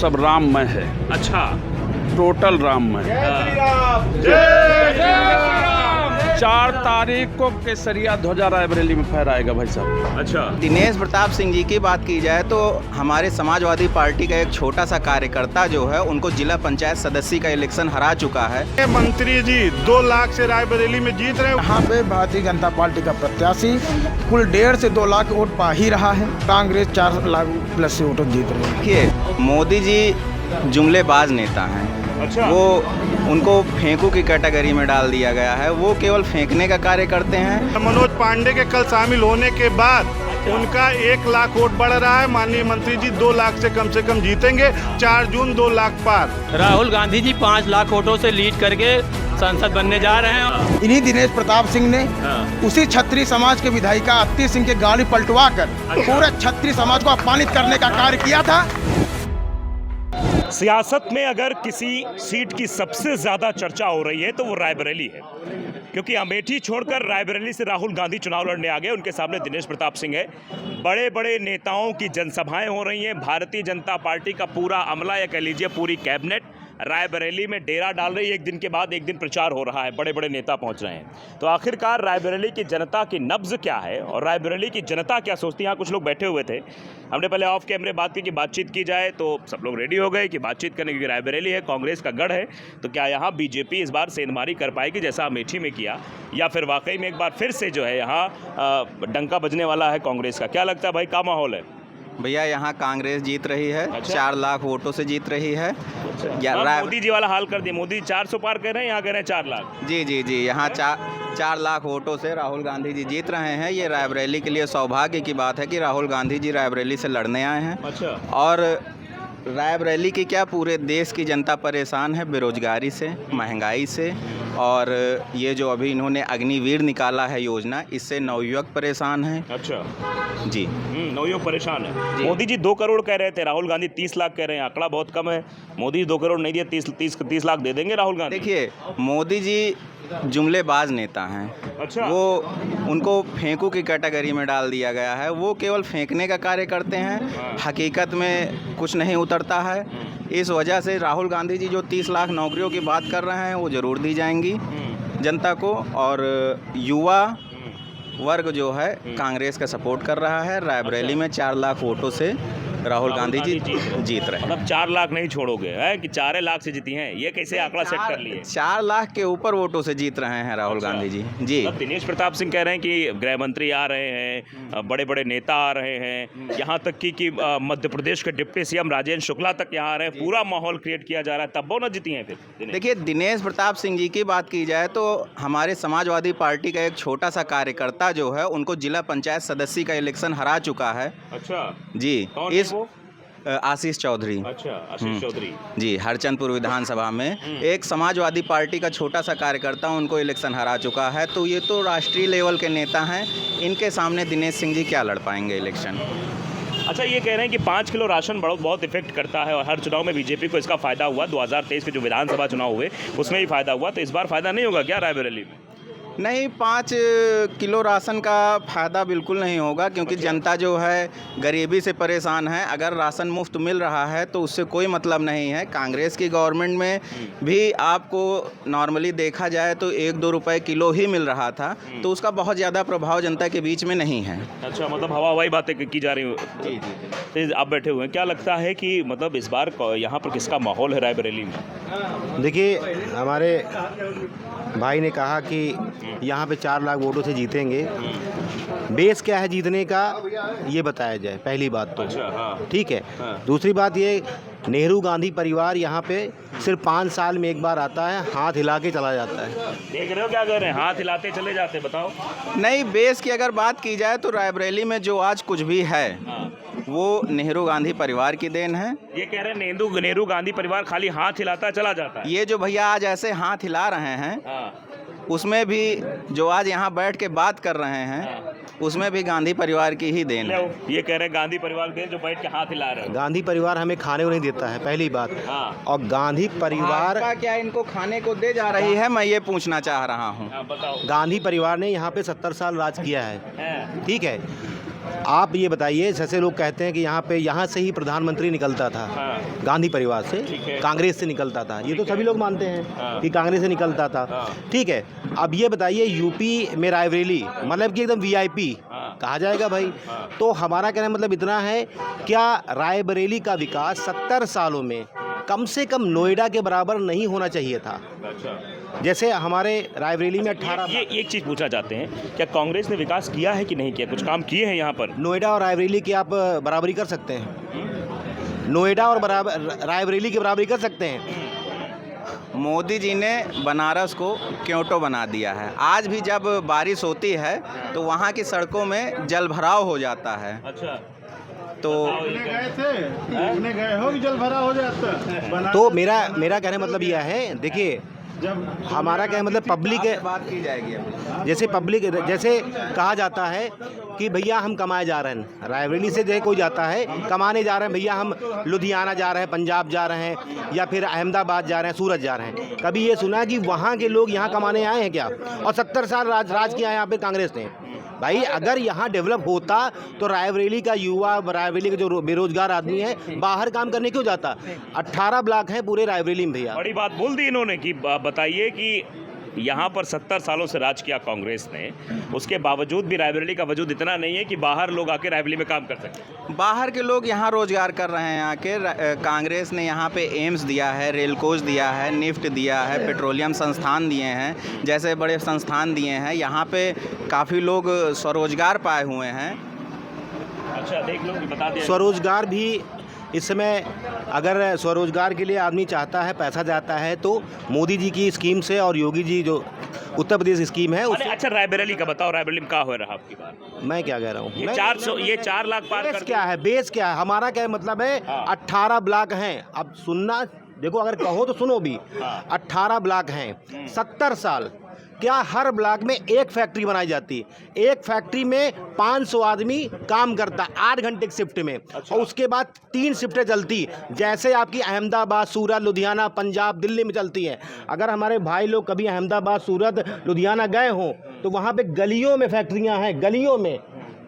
सब राममय है। अच्छा, टोटल राममय। 4 तारीख को केसरिया ध्वजा रायबरेली में फहराएगा भाई साहब। अच्छा, दिनेश प्रताप सिंह जी की बात की जाए तो हमारे समाजवादी पार्टी का एक छोटा सा कार्यकर्ता जो है उनको जिला पंचायत सदस्य का इलेक्शन हरा चुका है। मंत्री जी 2 लाख से रायबरेली में जीत रहे हैं। यहाँ पे भारतीय जनता पार्टी का प्रत्याशी कुल 1.5 से 2 लाख वोट पा ही रहा है। कांग्रेस 4 लाख प्लस से वोट जीत रही है। देखिए, मोदी जी जुमलेबाज नेता हैं। अच्छा, वो उनको फेंकू की कैटेगरी में डाल दिया गया है। वो केवल फेंकने का कार्य करते हैं। मनोज पांडे के कल शामिल होने के बाद उनका 1 लाख वोट बढ़ रहा है। माननीय मंत्री जी 2 लाख से कम जीतेंगे। 4 जून 2 लाख पार। राहुल गांधी जी 5 लाख वोटों से लीड करके सांसद बनने जा रहे हैं। इन्हीं दिनेश प्रताप सिंह ने उसी क्षत्रिय समाज के विधायिका अत्ती सिंह के गाड़ी पलटवा कर पूरे क्षत्रिय समाज को अपमानित करने का कार्य किया था। सियासत में अगर किसी सीट की सबसे ज़्यादा चर्चा हो रही है तो वो रायबरेली है, क्योंकि अमेठी छोड़कर रायबरेली से राहुल गांधी चुनाव लड़ने आ गए। उनके सामने दिनेश प्रताप सिंह है। बड़े बड़े नेताओं की जनसभाएं हो रही हैं। भारतीय जनता पार्टी का पूरा अमला या कह लीजिए पूरी कैबिनेट रायबरेली में डेरा डाल रही है। एक दिन के बाद एक दिन प्रचार हो रहा है, बड़े बड़े नेता पहुंच रहे हैं। तो आखिरकार रायबरेली की जनता की नब्ज क्या है और रायबरेली की जनता क्या सोचती है? यहाँ कुछ लोग बैठे हुए थे, हमने पहले ऑफ कैमरे बात की कि बातचीत की जाए, तो सब लोग रेडी हो गए कि बातचीत करने, क्योंकि रायबरेली है, कांग्रेस का गढ़ है। तो क्या यहाँ बीजेपी इस बार सेंधमारी कर पाएगी जैसा अमेठी में किया, या फिर वाकई में एक बार फिर से जो है यहाँ डंका बजने वाला है कांग्रेस का? क्या लगता है भाई, क्या माहौल है? भैया, यहाँ कांग्रेस जीत रही है। अच्छा। 4 लाख वोटों से जीत रही है। मोदी जी वाला हाल कर दिया। मोदी 400 पार कर रहे हैं, यहाँ कह रहे हैं 4 लाख। जी, यहाँ 4 लाख वोटों से राहुल गांधी जी जीत रहे हैं। ये रायबरेली के लिए सौभाग्य की बात है कि राहुल गांधी जी रायबरेली से लड़ने आए हैं। अच्छा, और रायबरेली की क्या, पूरे देश की जनता परेशान है बेरोजगारी से, महंगाई से, और ये जो अभी इन्होंने अग्निवीर निकाला है योजना, इससे नवयुवक परेशान हैं। अच्छा जी, नवयुवक परेशान है। मोदी जी 2 करोड़ कह रहे थे, राहुल गांधी 30 लाख कह रहे हैं। आंकड़ा बहुत कम है। मोदी 2 करोड़ नहीं दिए, 30 लाख दे देंगे राहुल गांधी। देखिए, मोदी जी जुमलेबाज नेता हैं। अच्छा, वो उनको फेंकू की कैटेगरी में डाल दिया गया है। वो केवल फेंकने का कार्य करते हैं, हकीकत में कुछ नहीं उतरता है। इस वजह से राहुल गांधी जी जो 30 लाख नौकरियों की बात कर रहे हैं वो ज़रूर दी जाएंगी जनता को। और युवा वर्ग जो है कांग्रेस का सपोर्ट कर रहा है। रायबरेली में 4 लाख वोटों से राहुल गांधी जी जीत रहे हैं। मतलब 4 लाख नहीं छोड़ोगे है कि 4 लाख से जीती हैं? ये कैसे आंकड़ा सेट कर लिए? 4 लाख के ऊपर वोटों से जीत रहे हैं राहुल गांधी जी। जी, मतलब दिनेश प्रताप सिंह कह रहे हैं कि गृह मंत्री आ रहे हैं, बड़े बड़े नेता आ रहे हैं, यहाँ तक कि मध्य प्रदेश के डिप्टी सीएम राजेंद्र शुक्ला तक यहाँ आ रहे हैं। पूरा माहौल क्रिएट किया जा रहा है, तब वो न जीती हैं फिर। देखिए, दिनेश प्रताप सिंह जी की बात की जाए तो हमारे समाजवादी पार्टी का एक छोटा सा कार्यकर्ता जो है उनको जिला पंचायत सदस्य का इलेक्शन हरा चुका है। अच्छा जी, कौन इस है वो? आशीष चौधरी। अच्छा, आशीष चौधरी जी, हरचंदपुर विधानसभा में एक समाजवादी पार्टी का छोटा सा कार्यकर्ता उनको इलेक्शन हरा चुका है। तो ये तो राष्ट्रीय लेवल के नेता हैं, इनके सामने दिनेश सिंह जी क्या लड़ पाएंगे इलेक्शन? अच्छा, ये कह रहे हैं कि 5 किलो राशन बहुत इफेक्ट करता है और हर चुनाव में बीजेपी को इसका फायदा हुआ। 2023 के जो विधानसभा चुनाव हुए उसमें ही फायदा हुआ, तो इस बार फायदा नहीं होगा क्या रायबरेली में? नहीं, 5 किलो राशन का फ़ायदा बिल्कुल नहीं होगा, क्योंकि जनता जो है गरीबी से परेशान है। अगर राशन मुफ्त मिल रहा है तो उससे कोई मतलब नहीं है। कांग्रेस की गवर्नमेंट में भी आपको नॉर्मली देखा जाए तो 1-2 रुपए किलो ही मिल रहा था, तो उसका बहुत ज़्यादा प्रभाव जनता के बीच में नहीं है। अच्छा, मतलब हवाई बातें की जा रही हो। तो आप बैठे हुए हैं, क्या लगता है कि मतलब इस बार यहाँ पर किसका माहौल है रायबरेली में? देखिए, हमारे भाई ने कहा कि यहाँ पे 4 लाख वोटों से जीतेंगे। बेस क्या है जीतने का, ये बताया जाए, पहली बात तो। अच्छा, हाँ। ठीक है। हाँ। दूसरी बात ये, नेहरू गांधी परिवार यहाँ पे सिर्फ 5 साल में एक बार आता है, हाथ हिला के चला जाता है। देख रहे हो क्या कर रहे हैं? हाथ हिलाते चले जाते, बताओ। नहीं, बेस की अगर बात की जाए तो रायबरेली में जो आज कुछ भी है वो नेहरू गांधी परिवार की देन है। ये कह रहे हैं नेहरू गांधी परिवार खाली हाथ हिलाता चला जाता है। ये जो भैया आज ऐसे हाथ हिला रहे हैं, उसमें भी जो आज यहाँ बैठ के बात कर रहे हैं, उसमें भी गांधी परिवार की ही देन है। ये कह रहे हैं गांधी परिवार के जो बैठ के हाथ हिला रहे हैं। गांधी परिवार हमें खाने को नहीं देता है, पहली बात। और गांधी परिवार क्या इनको खाने को दे जा रही है, मैं ये पूछना चाह रहा हूँ। बताओ। गांधी परिवार ने यहाँ पे 70 साल राज किया है, ठीक है। आप ये बताइए, जैसे लोग कहते हैं कि यहाँ से ही प्रधानमंत्री निकलता था, गांधी परिवार से, कांग्रेस से निकलता था, ये तो सभी लोग मानते हैं कि कांग्रेस से निकलता था, ठीक है। अब ये बताइए, यूपी में रायबरेली मतलब कि एकदम वीआईपी कहा जाएगा भाई। तो हमारा कहना मतलब इतना है, क्या रायबरेली का विकास 70 सालों में कम से कम नोएडा के बराबर नहीं होना चाहिए था? जैसे हमारे रायबरेली में 18 ये एक चीज़ पूछना चाहते हैं, क्या कांग्रेस ने विकास किया है कि नहीं किया? कुछ काम किए हैं यहाँ पर? नोएडा और रायबरेली की आप बराबरी कर सकते हैं? नोएडा और रायबरेली की बराबरी कर सकते हैं? मोदी जी ने बनारस को क्योटो बना दिया है। आज भी जब बारिश होती है तो वहाँ की सड़कों में जल भराव हो जाता है। अच्छा, तो गए थे, गए हो कि जल भरा हो जाता? तो मेरा कहने मतलब यह है, देखिए हमारा क्या मतलब पब्लिक बात की जाएगी अभी। जैसे कहा जाता है कि भैया हम कमाए जा रहे हैं, रायबरेली से जो कोई जाता है कमाने जा रहे हैं, भैया हम लुधियाना जा रहे हैं, पंजाब जा रहे हैं, या फिर अहमदाबाद जा रहे हैं, सूरत जा रहे हैं। कभी ये सुना कि वहाँ के लोग यहाँ कमाने आए हैं क्या? और 70 साल राज किया है यहाँ पे कांग्रेस ने। भाई अगर यहाँ डेवलप होता तो रायबरेली का युवा, रायबरेली का जो बेरोजगार आदमी है, बाहर काम करने क्यों जाता? 18 ब्लॉक हैं पूरे रायबरेली में भैया। बड़ी बात बोल दी इन्होंने कि बताइए कि यहाँ पर 70 सालों से राज किया कांग्रेस ने, उसके बावजूद भी रायबरेली का वजूद इतना नहीं है कि बाहर लोग आके रायबरेली में काम कर सकें। बाहर के लोग यहाँ रोजगार कर रहे हैं आके। कांग्रेस ने यहाँ पे एम्स दिया है, रेलकोच दिया है, निफ्ट दिया है, पेट्रोलियम संस्थान दिए हैं, जैसे बड़े संस्थान दिए हैं। यहाँ पे काफ़ी लोग स्वरोजगार पाए हुए हैं। अच्छा, देख लो, बता दिया। स्वरोजगार भी इस समय, अगर स्वरोजगार के लिए आदमी चाहता है, पैसा जाता है, तो मोदी जी की स्कीम से और योगी जी जो उत्तर प्रदेश स्कीम है उससे। अच्छा, रायबरेली का बताओ, रायबरेली में कहाँ हो रहा आपकी बात? मैं क्या कह रहा हूँ, ये 4 लाख पार बेस कर क्या है? बेस क्या है? हमारा क्या मतलब है? 18 ब्लॉक हैं। अब सुनना, देखो अगर कहो तो सुनो भी। 18 ब्लॉक हैं, 70 साल, क्या हर ब्लॉक में एक फैक्ट्री बनाई जाती? एक फैक्ट्री में 500 आदमी काम करता 8 घंटे की शिफ्ट में। और उसके बाद 3 शिफ्टें चलती, जैसे आपकी अहमदाबाद, सूरत, लुधियाना, पंजाब, दिल्ली में चलती हैं। अगर हमारे भाई लोग कभी अहमदाबाद, सूरत, लुधियाना गए हों तो वहाँ पे गलियों में फैक्ट्रियाँ हैं, गलियों में।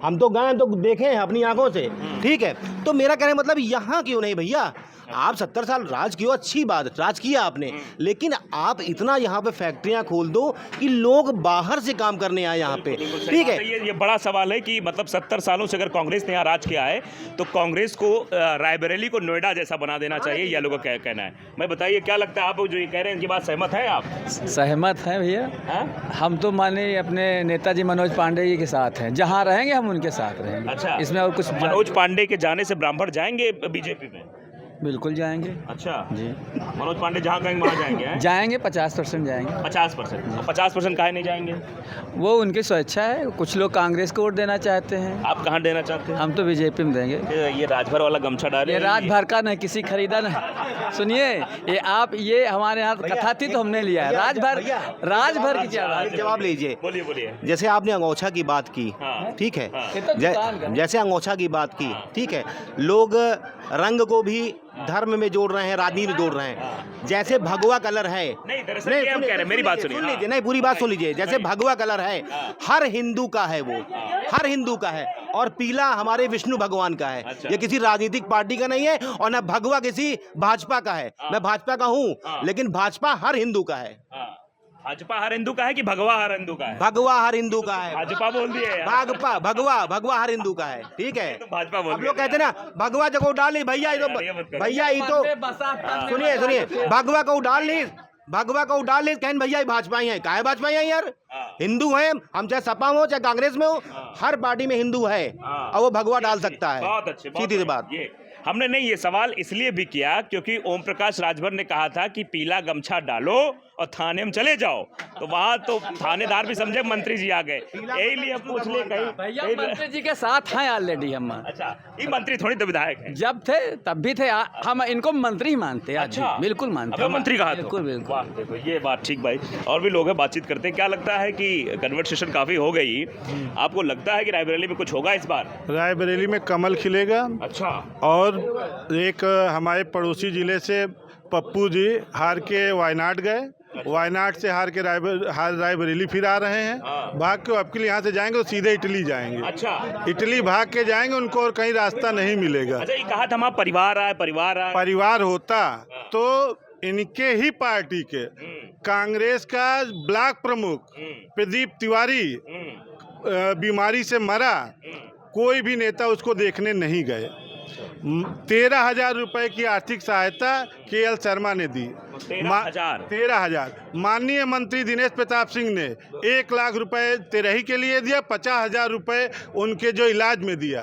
हम तो गए, तो देखे हैं अपनी आंखों से, ठीक है। तो मेरा कहने मतलब यहाँ क्यों नहीं भैया? आप 70 साल राज किया, अच्छी बात, राज किया आपने, लेकिन आप इतना यहाँ पे फैक्ट्रियाँ खोल दो कि लोग बाहर से काम करने आए यहाँ पे, ठीक है। ये बड़ा सवाल है कि मतलब 70 सालों से अगर कांग्रेस ने यहाँ राज किया है तो कांग्रेस को रायबरेली को नोएडा जैसा बना देना चाहिए, यह लोगों का कहना है। मैं बताइए, क्या लगता है, आप जो ये कह रहे हैं इनकी बात सहमत है आप? सहमत हैं भैया। हम तो माने अपने नेताजी मनोज पांडे जी के साथ हैं, जहाँ रहेंगे हम उनके साथ रहेंगे। अच्छा, इसमें और कुछ? मनोज पांडे के जाने से ब्राह्मण जाएंगे बीजेपी में? बिल्कुल जाएंगे। अच्छा जी, मनोज पांडे जहाँ कहेंगे वहाँ जाएंगे? जाएंगे, 50% जाएंगे। 50%? 50% काहे नहीं जाएंगे? वो उनकी स्वेच्छा है। कुछ लोग कांग्रेस को वोट देना चाहते हैं। आप कहाँ देना चाहते हैं? हम तो बीजेपी में देंगे। ये राजभर वाला गमछा डाले, ये राजभर का नहीं, किसी खरीदा नहीं। सुनिए, ये हमारे यहाँ कथा थी तो हमने लिया है। राजभर की क्या बात है? जवाब लीजिए। बोलिए। जैसे आपने अंगोछा की बात की, ठीक है, जैसे अंगोछा की बात की, ठीक है, लोग रंग को भी धर्म में जोड़ रहे हैं, राजनीति में जोड़ रहे हैं। जैसे भगवा कलर है, नहीं दरअसल ये हम कह रहे हैं, मेरी बात सुनिए। सुन लीजिए, नहीं पूरी बात सुन लीजिए। जैसे भगवा कलर है, हर हिंदू का है, वो हर हिंदू का है, और पीला हमारे विष्णु भगवान का है। ये किसी राजनीतिक पार्टी का नहीं है, और न भगवा किसी भाजपा का है। मैं भाजपा का हूँ, लेकिन भाजपा हर हिंदू का है। भाजपा हर हिंदू का है कि भगवा हर हिंदू का है? भगवा हर हिंदू का है। भाजपा बोल दिए यार। भगवा हर हिंदू का है, ठीक है। तो भाजपा बोल अब लोग कहते हैं ना भगवा जगह डाल ली, भैया ये तो सुनिए, भगवा को डाल ली, कहन भैया ये भाजपा ही है। काहे भाजपा ही है यार? हिंदू है हम, चाहे सपा हो चाहे कांग्रेस में हो, हर पार्टी में हिंदू है, और वो भगवा डाल सकता है। बहुत अच्छे, सीधी सी बात। हमने नहीं ये सवाल इसलिए भी किया क्योंकि ओम प्रकाश राजभर ने कहा था कि पीला गमछा डालो और थाने में चले जाओ, तो वहाँ तो थानेदार भी समझे मंत्री जी आ गए, यही लिए पूछ ले भैया मंत्री जी के साथ हैं ऑलरेडी हम। अच्छा, ये मंत्री थोड़ी तो विधायक है। जब थे तब भी थे, हम इनको मंत्री ही मानते हैं। अच्छा, बिल्कुल मानते हैं, मंत्री कहा? बिल्कुल। देखो ये बात ठीक भाई, और भी लोग हैं, बातचीत करते हैं। क्या लगता है कि कन्वर्सेशन काफी हो गई, आपको लगता है कि रायबरेली में कुछ होगा इस बार? रायबरेली में कमल खिलेगा। अच्छा, और एक हमारे पड़ोसी जिले से पप्पू जी हार के वायनाड गए, वायनाड से हार रायबरेली फिर आ रहे हैं। भाग के अब के लिए यहाँ से जाएंगे तो सीधे इटली जाएंगे। अच्छा, इटली भाग के जाएंगे, उनको और कहीं रास्ता नहीं मिलेगा। अच्छा, ये कहा था हमारा परिवार होता तो इनके ही पार्टी के कांग्रेस का ब्लॉक प्रमुख प्रदीप तिवारी बीमारी से मरा, कोई भी नेता उसको देखने नहीं गए। 13,000 रुपए की आर्थिक सहायता KL शर्मा ने दी। 13,000। माननीय मंत्री दिनेश प्रताप सिंह ने 1 लाख रुपए तेरही के लिए दिया, 50,000 रुपए उनके जो इलाज में दिया।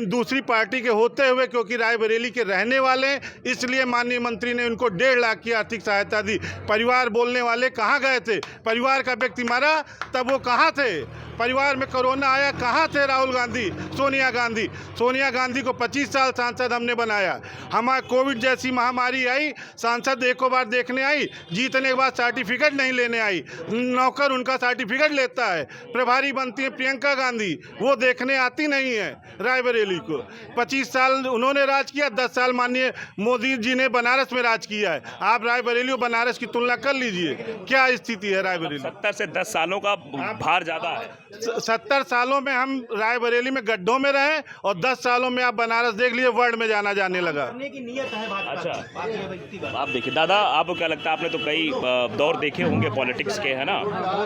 दूसरी पार्टी के होते हुए, क्योंकि रायबरेली के रहने वाले हैं, इसलिए माननीय मंत्री ने उनको 1.5 लाख की आर्थिक सहायता दी। परिवार बोलने वाले कहाँ गए थे? परिवार का व्यक्ति मरा तब वो कहाँ थे? परिवार में कोरोना आया, कहाँ थे राहुल गांधी, सोनिया गांधी को 25 साल सांसद हमने बनाया। हमारे कोविड जैसी महामारी आई, सांसद एको बार देखने आई, जीतने के बाद सर्टिफिकेट नहीं लेने आई, नौकर उनका सर्टिफिकेट लेता है। प्रभारी बनती है प्रियंका गांधी, वो देखने आती नहीं है रायबरेली को। 25 साल उन्होंने राज किया, 10 साल माननीय मोदी जी ने बनारस में राज किया है। आप रायबरेली और बनारस की तुलना कर लीजिए, क्या स्थिति है रायबरेली। 70 से 10 सालों का भार ज्यादा है। 70 सालों में हम रायबरेली में गड्ढों में रहे और 10 सालों में आप बनारस देख लिए, वर्ल्ड में जाने लगा। अच्छा, आप देखिए दादा, आपको क्या लगता है? आपने तो कई दौर देखे होंगे पॉलिटिक्स के, है ना?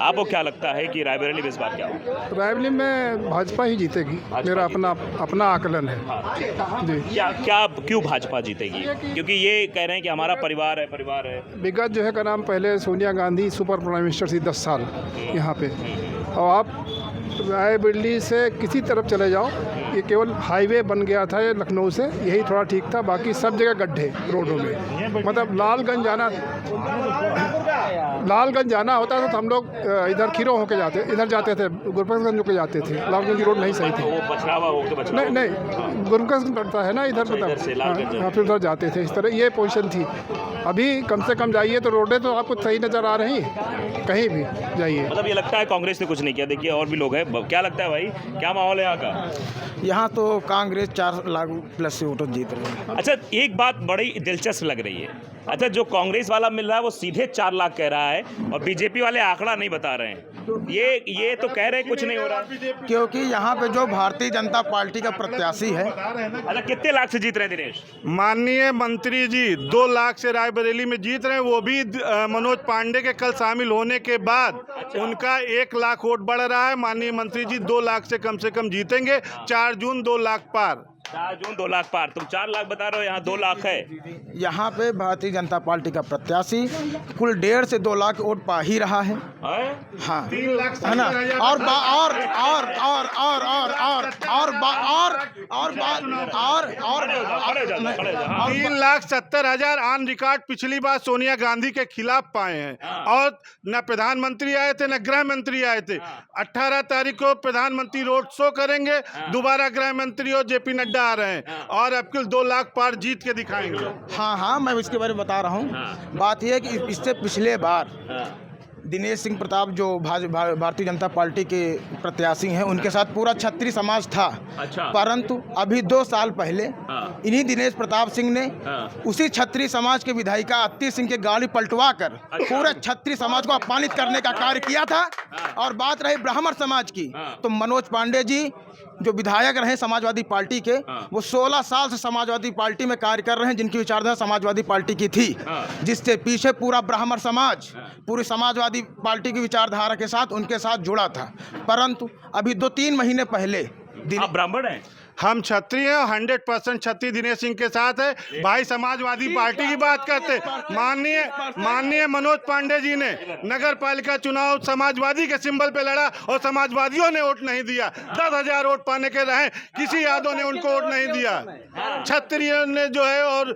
आपको क्या लगता है कि रायबरेली में इस बार क्या होगा? रायबरेली में भाजपा ही जीतेगी, मेरा अपना आकलन है। जी, क्यों भाजपा जीतेगी? क्योंकि ये कह रहे हैं कि हमारा परिवार है। विगत जो है का नाम, पहले Sonia Gandhi super prime minister थी 10 साल यहाँ पे, और आप रायबरेली से किसी तरफ चले जाओ, ये केवल हाईवे बन गया था ये लखनऊ से, यही थोड़ा ठीक था, बाकी सब जगह गड्ढे रोडों में। मतलब लालगंज जाना होता था तो हम लोग इधर खीरो होके इधर जाते थे, गुरबख्शगंज होके जाते थे। लालगंज की रोड नहीं सही थी। नहीं, गुरबख्शगंज पड़ता है ना इधर, हाँ, फिर उधर जाते थे। इस तरह ये पोजीशन थी। अभी कम से कम जाइए तो रोडें तो आपको सही नज़र आ रही हैं, कहीं भी जाइए। मतलब ये लगता है कांग्रेस ने कुछ नहीं किया। देखिए और भी लोग हैं, क्या लगता है भाई, क्या माहौल है यहाँ का? यहाँ तो कांग्रेस 4 लाख प्लस से वोटों जीत रही है। अच्छा, एक बात बड़ी दिलचस्प लग रही है। अच्छा, जो कांग्रेस वाला मिल रहा है वो सीधे 4 लाख कह रहा है और बीजेपी वाले आंकड़ा नहीं बता रहे हैं। ये तो कह रहे हैं कुछ नहीं हो रहा, क्योंकि यहाँ पे जो भारतीय जनता पार्टी का प्रत्याशी है। अच्छा, कितने लाख से जीत रहे हैं दिनेश? माननीय मंत्री जी 2 लाख से रायबरेली में जीत रहे हैं, वो भी मनोज पांडे के कल शामिल होने के बाद। उनका 1 लाख वोट बढ़ रहा है। माननीय मंत्री जी 2 लाख से कम जीतेंगे। 4 जून 2 लाख पार। 4 जून 2 लाख पार। तुम 4 लाख बता रहे हो, यहाँ 2 लाख है। यहाँ पे भारतीय जनता पार्टी का प्रत्याशी कुल 1.5 से 2 लाख वोट पा ही रहा है। हाँ, 3 लाख है ना? और 3,70,000 ऑन रिकॉर्ड पिछली बार सोनिया गांधी के खिलाफ पाए हैं। और न प्रधानमंत्री आए थे, न गृह मंत्री आए थे। 18 तारीख को प्रधानमंत्री रोड शो करेंगे, दोबारा गृह मंत्री और JP नड्डा आ रहे हैं और अब कुल 2 लाख पार जीत के दिखाएंगे। हाँ, मैं इसके बारे में बता रहा हूँ। बात यह है कि इससे पिछले बार दिनेश सिंह प्रताप जो भारतीय जनता पार्टी के प्रत्याशी हैं, उनके साथ पूरा क्षत्रिय समाज था। अच्छा। परंतु अभी 2 साल पहले इन्हीं दिनेश प्रताप सिंह ने उसी क्षत्रिय समाज के विधायिका अत्ती सिंह के गाड़ी पलटवा कर पूरे क्षत्रिय समाज को अपमानित करने का कार्य किया था। और बात रही ब्राह्मण समाज की, तो मनोज पांडे जी जो विधायक रहे समाजवादी पार्टी के, वो 16 साल से समाजवादी पार्टी में कार्य कर रहे हैं, जिनकी विचारधारा समाजवादी पार्टी की थी, जिससे पीछे पूरा ब्राह्मण समाज पूरी समाजवादी पार्टी की विचारधारा के साथ उनके साथ जुड़ा था। परंतु अभी 2-3 महीने पहले आप ब्राह्मण हैं? हम क्षत्रिय हैं, 100% क्षत्रिय दिनेश सिंह के साथ है। भाई समाजवादी पार्टी की बात करते, माननीय मनोज पांडे जी ने नगर पालिका चुनाव समाजवादी के सिंबल पे लड़ा और समाजवादियों ने वोट नहीं दिया। 10,000 वोट पाने के रहे, किसी यादव ने उनको वोट नहीं दिया। क्षत्रिय ने जो है और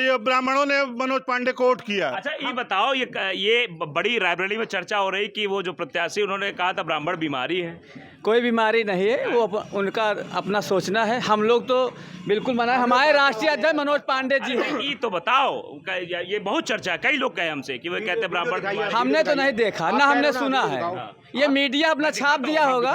ये ब्राह्मणों ने मनोज पांडे को वोट किया। अच्छा, ये बताओ, ये बड़ी रायबरेली में चर्चा हो रही कि वो जो प्रत्याशी, उन्होंने कहा था ब्राह्मण बीमारी है। कोई बीमारी नहीं है, वो उनका अपना सोचना है। हम लोग तो बिल्कुल मना है। हमारे राष्ट्रीय अध्यक्ष मनोज पांडे जी हैं। ये तो बताओ, ये बहुत चर्चा है, कई लोग कहे हमसे कि वो कहते हैं ब्राह्मण। हमने तो नहीं देखा ना हमने सुना है। ये मीडिया अपना छाप दिया होगा,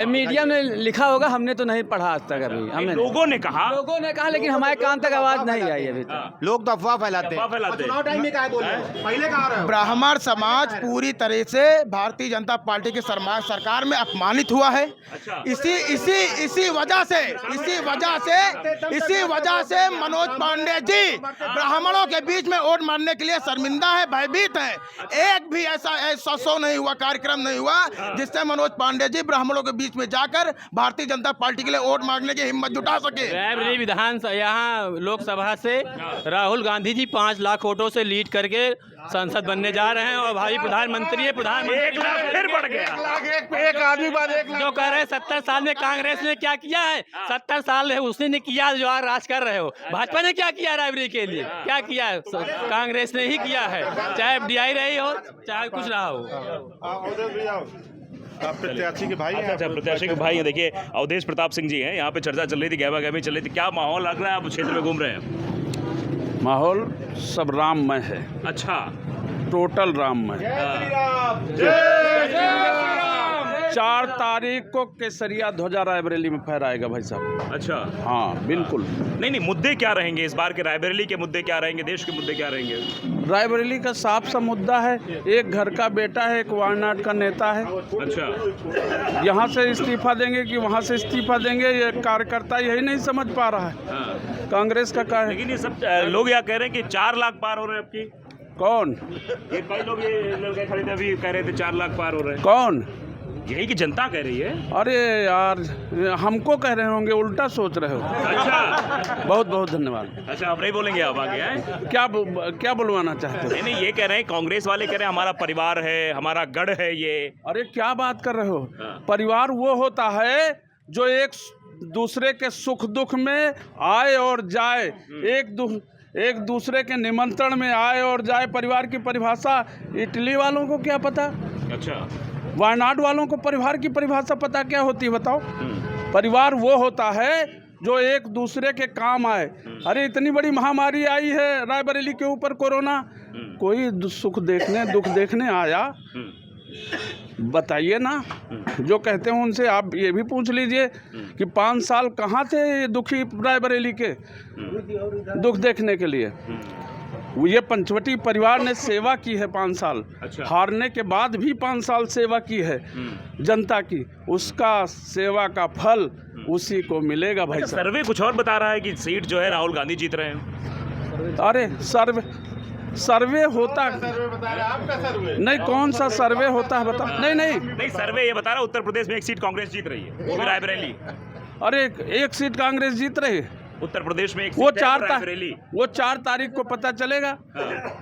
मीडिया में लिखा होगा, हमने तो नहीं पढ़ा आज तक अभी। हमने लोगों ने कहा लेकिन हमारे कान तक आवाज नहीं आई अभी तक। लोग तो अफवाह फैलाते हैं। चुनाव टाइम में क्या बोल रहे हो? पहले कहा रहे हो? ब्राह्मण समाज पूरी तरह से भारतीय जनता पार्टी की सरकार में अपमानित हुआ है। इसी वजह से मनोज पांडे जी ब्राह्मणों के बीच में वोट मारने के लिए शर्मिंदा है, भयभीत है। एक भी ऐसा शो नहीं हुआ, कार्यक्रम नहीं हुआ जिससे मनोज पांडे जी ब्राह्मणों के बीच में जाकर भारतीय जनता पार्टी के लिए वोट मांगने की हिम्मत जुटा सके। रायबरेली विधानसभा यहाँ लोकसभा से राहुल गांधी जी 5 लाख वोटों से लीड करके सांसद बनने जा रहे हैं और भाई प्रधानमंत्री है। प्रधानमंत्री 1 लाख फिर बढ़ गया। एक आदमी बाद 1 लाख जो कह रहे हैं 70 साल में कांग्रेस ने क्या किया है, 70 साल है उसने ने किया जो आज राज कर रहे हो। भाजपा ने क्या किया रायबरेली के लिए, क्या किया है? कांग्रेस ने ही किया है, चाहे FDI रही हो चाहे कुछ रहा हो। प्रत्याशी के भाई हैं। अच्छा, प्रत्याशी के भाई हैं। देखिए अवधेश प्रताप सिंह जी हैं, यहाँ पे चर्चा चल रही थी, गहमा-गहमी चल रही थी। क्या माहौल लग रहा है? आप क्षेत्र में घूम रहे हैं। माहौल सब राममय है, अच्छा, टोटल राममय। 4 तारीख को केसरिया ध्वजा रायबरेली में फहराएगा भाई साहब। अच्छा, हाँ बिल्कुल। नहीं, मुद्दे क्या रहेंगे इस बार के? रायबरेली के मुद्दे क्या रहेंगे? देश के मुद्दे क्या रहेंगे? रायबरेली का साफ सा मुद्दा है, एक घर का बेटा है, एक वायनाड का नेता है। अच्छा, यहाँ से इस्तीफा देंगे कि वहाँ से इस्तीफा देंगे, ये कार्यकर्ता यही नहीं समझ पा रहा है। हाँ। कांग्रेस का कार्य। लेकिन ये सब लोग यहाँ कह रहे हैं कि 4 लाख पार हो रहे हैं आपकी। कौन? ये कई लोग ये खड़े थे अभी, कह रहे थे 4 लाख पार हो रहे हैं। कौन? यही की जनता कह रही है। अरे यार, हमको कह रहे होंगे, उल्टा सोच रहे हो। अच्छा, बहुत बहुत धन्यवाद। अच्छा, आप नहीं बोलेंगे आप आगे हैं? क्या बुलवाना चाहते हो? नहीं, ये कह रहे हैं, कांग्रेस वाले कह रहे हैं हमारा परिवार है, हमारा गढ़ है ये। अरे क्या बात कर रहे हो? हाँ। परिवार वो होता है जो एक दूसरे के सुख दुख में आए और जाए, एक दूसरे के निमंत्रण में आए और जाए। परिवार की परिभाषा इटली वालों को क्या पता? अच्छा, वायनाड वालों को परिवार की परिभाषा पता क्या होती है बताओ? परिवार वो होता है जो एक दूसरे के काम आए। अरे इतनी बड़ी महामारी आई है रायबरेली के ऊपर, कोरोना, कोई सुख देखने दुख देखने आया? बताइए ना। जो कहते हैं उनसे आप ये भी पूछ लीजिए कि 5 साल कहाँ थे ये दुखी रायबरेली के दुख देखने के लिए। ये पंचवटी परिवार ने सेवा की है 5 साल। अच्छा। हारने के बाद भी 5 साल सेवा की है जनता की, उसका सेवा का फल उसी को मिलेगा भाई साहब। सर्वे कुछ और बता रहा है कि सीट जो है राहुल गांधी जीत रहे हैं। अरे सर्वे होता आपका सर्वे नहीं, कौन सा सर्वे होता है बताओ? नहीं, सर्वे ये बता रहा है उत्तर प्रदेश में 1 सीट कांग्रेस जीत रही है, वो भी रायबरेली। अरे एक सीट कांग्रेस जीत रही है उत्तर प्रदेश में, 1 वो सीट है रायबरेली। वो 4 तारीख को पता चलेगा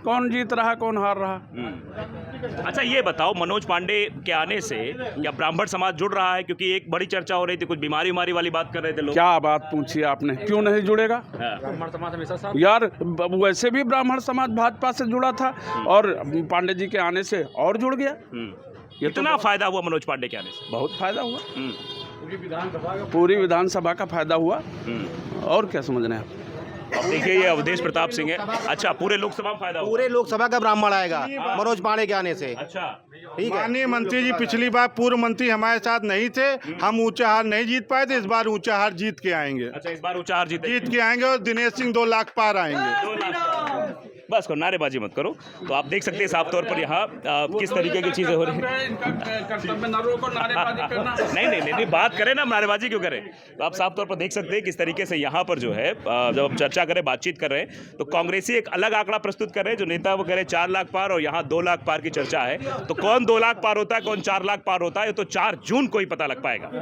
कौन जीत रहा कौन हार रहा। अच्छा, ये बताओ, मनोज पांडे के आने से क्या ब्राह्मण समाज जुड़ रहा है? क्योंकि एक बड़ी चर्चा हो रही थी, कुछ बीमारी वाली बात कर रहे थे लोग। क्या बात पूछी आपने, क्यों नहीं जुड़ेगा? यार वैसे भी ब्राह्मण समाज भाजपा से जुड़ा था और पांडे जी के आने से और जुड़ गया। इतना फायदा हुआ मनोज पांडे के आने से? बहुत फायदा हुआ, पूरी विधानसभा का फायदा हुआ। और क्या समझ रहे हैं आप? अब देखिए, ये अवधेश प्रताप सिंह है। अच्छा, पूरे लोकसभा में फायदा हुआ? पूरे लोकसभा का ब्राह्मण आएगा मनोज पांडे के आने से। अच्छा, ठीक है। माननीय मंत्री जी, पिछली बार पूर्व मंत्री हमारे साथ नहीं थे, हम ऊंचा हार नहीं जीत पाए थे, इस बार ऊंचा हार जीत के आएंगे। अच्छा, इस बार ऊंचा हार जीत के आएंगे और दिनेश सिंह 2 लाख पार आएंगे। बस करो, नारेबाजी मत करो। तो आप देख सकते हैं साफ तौर पर यहाँ किस तरीके की चीजें हो रही हैं। नहीं, बात करें ना, नारेबाजी क्यों करें? तो आप साफ तौर पर देख सकते हैं किस तरीके से यहाँ पर जो है, जब हम चर्चा करें, बातचीत कर रहे हैं, तो कांग्रेसी एक अलग आंकड़ा प्रस्तुत कर रहे हैं। जो नेता वो कह रहे 4 लाख पार, और यहाँ 2 लाख पार की चर्चा है। तो कौन 2 लाख पार होता है, कौन 4 लाख पार होता है, ये तो 4 जून को ही पता लग पाएगा।